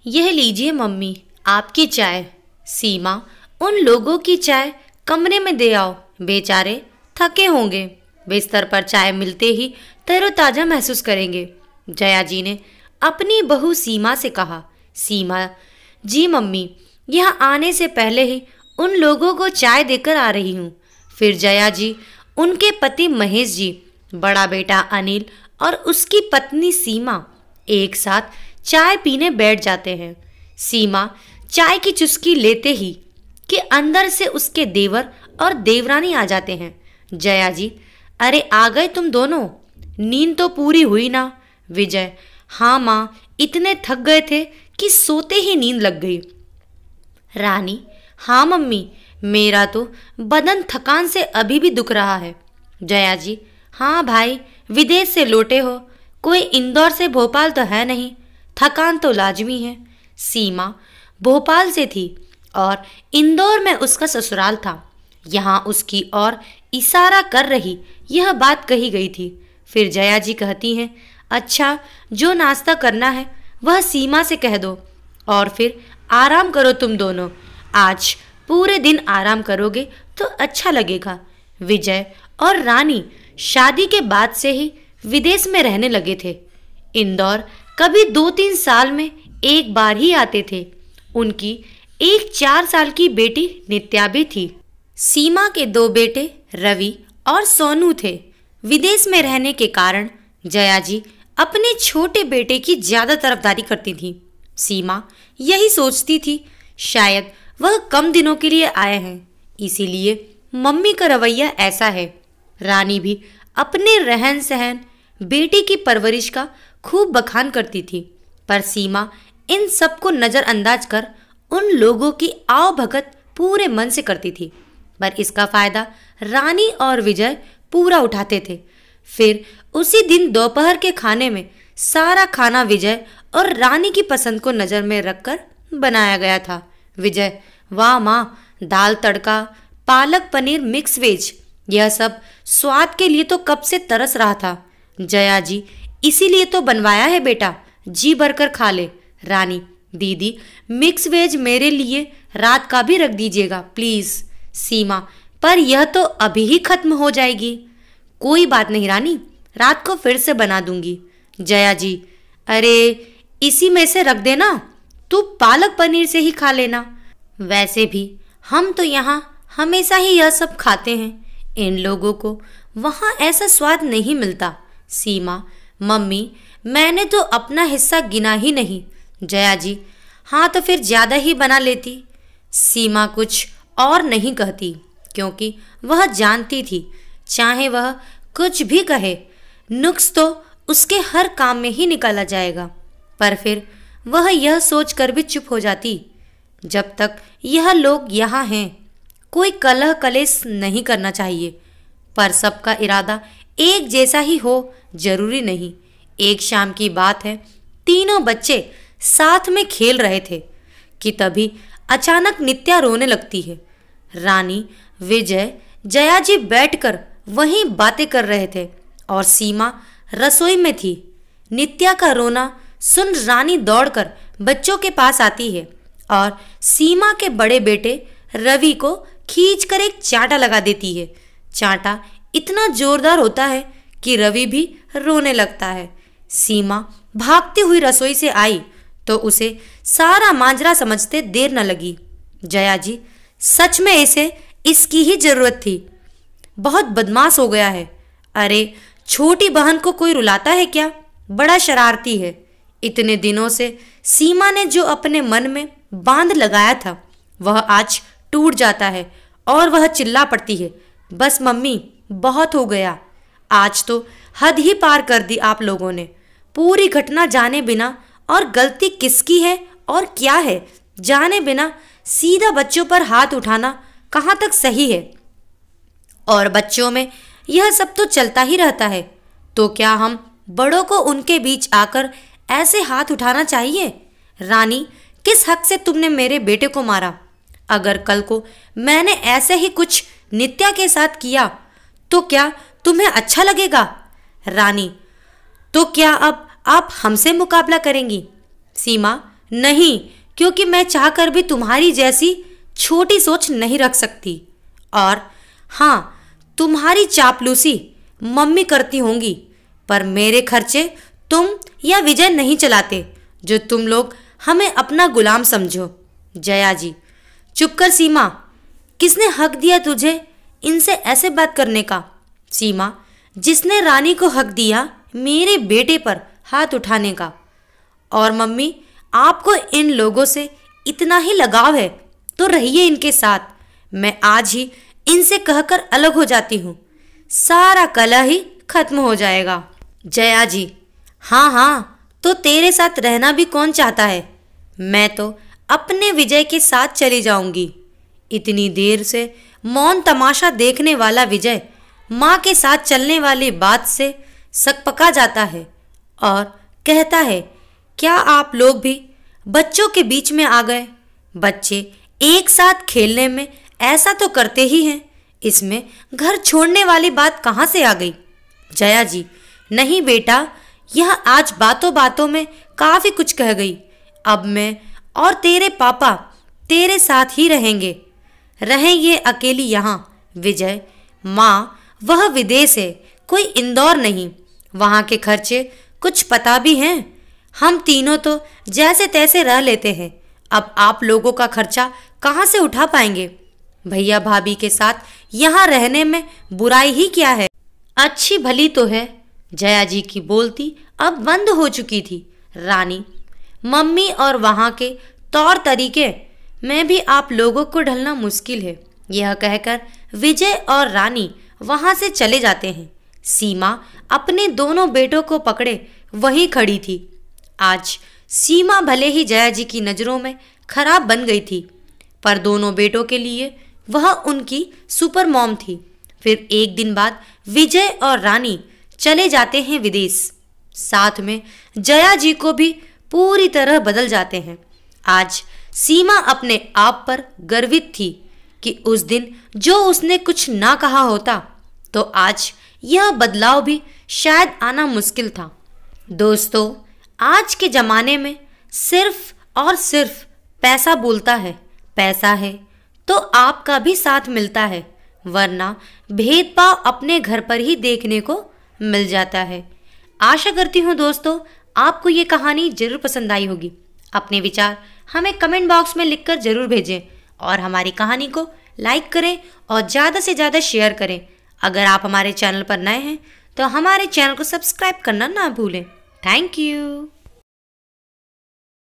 यह लीजिए मम्मी, आपकी चाय। सीमा, उन लोगों की चाय कमरे में दे आओ, बेचारे थके होंगे। बिस्तर पर चाय मिलते ही तरोताजा महसूस करेंगे। जया जी ने अपनी बहू सीमा से कहा। सीमा, जी मम्मी, यहाँ आने से पहले ही उन लोगों को चाय देकर आ रही हूँ। फिर जया जी, उनके पति महेश जी, बड़ा बेटा अनिल और उसकी पत्नी सीमा एक साथ चाय पीने बैठ जाते हैं। सीमा चाय की चुस्की लेते ही कि अंदर से उसके देवर और देवरानी आ जाते हैं। जया जी, अरे आ गए तुम दोनों, नींद तो पूरी हुई ना? विजय, हाँ माँ, इतने थक गए थे कि सोते ही नींद लग गई। रानी, हाँ मम्मी, मेरा तो बदन थकान से अभी भी दुख रहा है। जया जी, हाँ भाई, विदेश से लौटे हो, कोई इंदौर से भोपाल तो है नहीं, थकान तो लाजमी है। सीमा भोपाल से थी और इंदौर में उसका ससुराल था। यहाँ उसकी और इशारा कर रही यह बात कही गई थी। फिर जया जी कहती हैं, अच्छा, जो नाश्ता करना है वह सीमा से कह दो और फिर आराम करो तुम दोनों। आज पूरे दिन आराम करोगे तो अच्छा लगेगा। विजय और रानी शादी के बाद से ही विदेश में रहने लगे थे। इंदौर कभी 2-3 साल में एक बार ही आते थे। उनकी एक 4 साल की बेटी नित्या भी थी। सीमा के 2 बेटे रवि और सोनू थे। विदेश में रहने के कारण जया जी अपने छोटे बेटे की ज्यादा तरफदारी करती थी। सीमा यही सोचती थी, शायद वह कम दिनों के लिए आए हैं, इसीलिए मम्मी का रवैया ऐसा है। रानी भी अपने रहन सहन, बेटी की परवरिश का खूब बखान करती थी, पर सीमा इन सबको नज़रअंदाज कर उन लोगों की आओ भगत पूरे मन से करती थी। पर इसका फायदा रानी और विजय पूरा उठाते थे। फिर उसी दिन दोपहर के खाने में सारा खाना विजय और रानी की पसंद को नज़र में रखकर बनाया गया था। विजय, वाह माँ, दाल तड़का, पालक पनीर मिक्स वेज, यह सब स्वाद के लिए तो कब से तरस रहा था। जया जी, इसीलिए तो बनवाया है बेटा, जी भरकर खा ले। रानी, दीदी, मिक्स वेज मेरे लिए रात का भी रख दीजिएगा प्लीज़। सीमा, पर यह तो अभी ही खत्म हो जाएगी। कोई बात नहीं रानी, रात को फिर से बना दूंगी। जया जी, अरे इसी में से रख देना, तू पालक पनीर से ही खा लेना। वैसे भी हम तो यहाँ हमेशा ही यह सब खाते हैं, इन लोगों को वहाँ ऐसा स्वाद नहीं मिलता। सीमा, मम्मी, मैंने तो अपना हिस्सा गिना ही नहीं। जया जी, हाँ तो फिर ज़्यादा ही बना लेती। सीमा कुछ और नहीं कहती, क्योंकि वह जानती थी चाहे वह कुछ भी कहे, नुक्स तो उसके हर काम में ही निकाला जाएगा। पर फिर वह यह सोचकर भी चुप हो जाती, जब तक यह लोग यहाँ हैं कोई कलह कलेश नहीं करना चाहिए। पर सबका इरादा एक जैसा ही हो जरूरी नहीं। एक शाम की बात है, तीनों बच्चे साथ में खेल रहे थे कि तभी अचानक नित्या रोने लगती है। रानी, विजय, जया जी बैठकर वहीं बातें कर रहे थे और सीमा रसोई में थी। नित्या का रोना सुन रानी दौड़कर बच्चों के पास आती है और सीमा के बड़े बेटे रवि को खींचकर एक चांटा लगा देती है। चांटा इतना जोरदार होता है कि रवि भी रोने लगता है। सीमा भागती हुई रसोई से आई तो उसे सारा मांजरा समझते देर न लगी। जया जी, सच में इसे इसकी ही जरूरत थी, बहुत बदमाश हो गया है। अरे छोटी बहन को कोई रुलाता है क्या, बड़ा शरारती है। इतने दिनों से सीमा ने जो अपने मन में बांध लगाया था वह आज टूट जाता है और वह चिल्ला पड़ती है, बस मम्मी, बहुत हो गया, आज तो हद ही पार कर दी आप लोगों ने। पूरी घटना जाने बिना और गलती किसकी है और क्या है जाने बिना सीधा बच्चों पर हाथ उठाना कहाँ तक सही है। और बच्चों में यह सब तो चलता ही रहता है, तो क्या हम बड़ों को उनके बीच आकर ऐसे हाथ उठाना चाहिए? रानी, किस हक से तुमने मेरे बेटे को मारा? अगर कल को मैंने ऐसे ही कुछ नित्या के साथ किया तो क्या तुम्हें अच्छा लगेगा? रानी, तो क्या अब आप हमसे मुकाबला करेंगी? सीमा, नहीं, क्योंकि मैं चाहकर भी तुम्हारी जैसी छोटी सोच नहीं रख सकती। और हाँ, तुम्हारी चापलूसी मम्मी करती होंगी, पर मेरे खर्चे तुम या विजय नहीं चलाते, जो तुम लोग हमें अपना गुलाम समझो। जया जी, चुप कर सीमा, किसने हक दिया तुझे इनसे ऐसे बात करने का? सीमा, जिसने रानी को हक दिया मेरे बेटे पर हाथ उठाने का। और मम्मी, आपको इन लोगों से इतना ही लगाव है तो रहिए इनके साथ। मैं आज ही इनसे कहकर अलग हो जाती हूँ, सारा कलह ही खत्म हो जाएगा। जया जी, हाँ हाँ, तो तेरे साथ रहना भी कौन चाहता है? मैं तो अपने विजय के साथ चली जाऊंगी। इतनी देर से मौन तमाशा देखने वाला विजय माँ के साथ चलने वाली बात से सकपका जाता है और कहता है, क्या आप लोग भी बच्चों के बीच में आ गए? बच्चे एक साथ खेलने में ऐसा तो करते ही हैं, इसमें घर छोड़ने वाली बात कहाँ से आ गई? जया जी, नहीं बेटा, यह आज बातों बातों में काफ़ी कुछ कह गई। अब मैं और तेरे पापा तेरे साथ ही रहेंगे। रहें ये अकेली यहाँ। विजय, माँ, वह विदेश है, कोई इंदौर नहीं। वहाँ के खर्चे कुछ पता भी हैं। हम तीनों तो जैसे तैसे रह लेते हैं, अब आप लोगों का खर्चा कहाँ से उठा पाएंगे? भैया भाभी के साथ यहाँ रहने में बुराई ही क्या है? अच्छी भली तो है। जया जी की बोलती अब बंद हो चुकी थी। रानी, मम्मी और वहाँ के तौर तरीके में भी आप लोगों को ढलना मुश्किल है। यह कहकर विजय और रानी वहाँ से चले जाते हैं। सीमा अपने दोनों बेटों को पकड़े वहीं खड़ी थी। आज सीमा भले ही जया जी की नज़रों में खराब बन गई थी, पर दोनों बेटों के लिए वह उनकी सुपर मॉम थी। फिर एक दिन बाद विजय और रानी चले जाते हैं विदेश। साथ में जया जी को भी पूरी तरह बदल जाते हैं। आज सीमा अपने आप पर गर्वित थी कि उस दिन जो उसने कुछ ना कहा होता तो आज यह बदलाव भी शायद आना मुश्किल था। दोस्तों, आज के ज़माने में सिर्फ और सिर्फ पैसा बोलता है। पैसा है तो आपका भी साथ मिलता है, वरना भेदभाव अपने घर पर ही देखने को मिल जाता है। आशा करती हूँ दोस्तों, आपको ये कहानी जरूर पसंद आई होगी। अपने विचार हमें कमेंट बॉक्स में लिखकर जरूर भेजें और हमारी कहानी को लाइक करें और ज़्यादा से ज़्यादा शेयर करें। अगर आप हमारे चैनल पर नए हैं तो हमारे चैनल को सब्सक्राइब करना ना भूलें। Thank you.